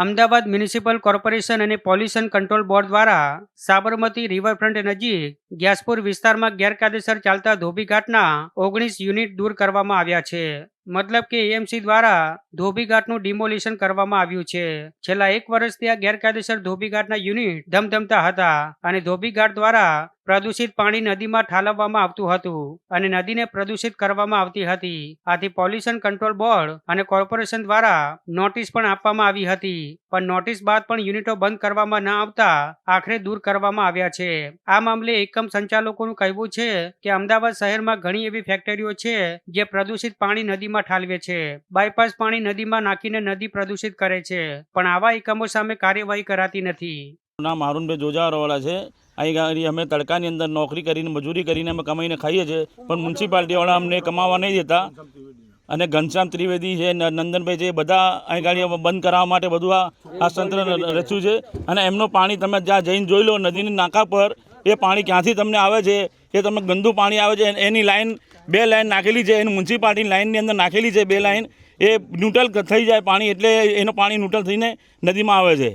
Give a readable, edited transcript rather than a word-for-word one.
Ahmedabad municipal corporation અને pollution control board દ્વારા Sabarmati riverfront નજીક ગ્યાસપુર વિસ્તારમાં ગેરકાયદેસર ચાલતા ધોબીઘાટના 19 યુનિટ દૂર કરવામાં આવ્યા છે. મતલબ કે એએમસી દ્વારા ધોબીઘાટનું ડિમોલિશન કરવામાં આવ્યું છે. છેલ્લા 1 વર્ષથી આ ગેરકાયદેસર ધોબીઘાટના યુનિટ ધમધમતા હતા અને ધોબીઘાટ દ્વારા પ્રદૂષિત પાણી નદીમાં ઠાલવવામાં આવતું હતું અને નદીને પ્રદૂષિત કરવામાં આવતી હતી. આથી પોલ્યુશન કંટ્રોલ બોર્ડ અને કોર્પોરેશન દ્વારા નોટિસ પણ આપવામાં આવી હતી, પણ નોટિસ બાદ પણ યુનિટો બંધ કરવામાં ન આવતા આખરે દૂર કરવામાં આવ્યા છે. આ મામલે એકમ સંચાલકોનું કહેવું છે કે અમદાવાદ શહેરમાં ઘણી એવી ફેક્ટરીઓ છે જે પ્રદૂષિત પાણી નદીમાં ઠાલવે છે, બાયપાસ પાણી નદીમાં નાખીને નદી પ્રદૂષિત કરે છે, પણ આવા એકમો સામે કાર્યવાહી કરાતી નથી. નામ અરુણભાઈ જોજાવાળા છે. અહીં અમે તડકાની અંદર નોકરી કરીને મજૂરી કરીને અમે કમાઈને ખાઈએ છીએ, પણ મ્યુનિસિપાલિટીવાળા અમને કમાવા નહીં દેતા. અને ઘનશ્યામ ત્રિવેદી છે, નંદનભાઈ છે, બધા અહીં ગાડી બંધ કરાવવા માટે બધું આ તંત્ર રચ્યું છે. અને એમનું પાણી તમે જ્યાં જઈને જોઈ લો, નદીની નાકા પર એ પાણી ક્યાંથી તમને આવે છે, એ તમે ગંદુ પાણી આવે છે. એની લાઈન 2 લાઈન નાખેલી છે, એની મ્યુનિસિપાલિટીની લાઈનની અંદર નાખેલી છે 2 લાઈન. એ ન્યુટ્રલ થઈ જાય પાણી, એટલે એનું પાણી ન્યુટ્રલ થઈને નદીમાં આવે છે.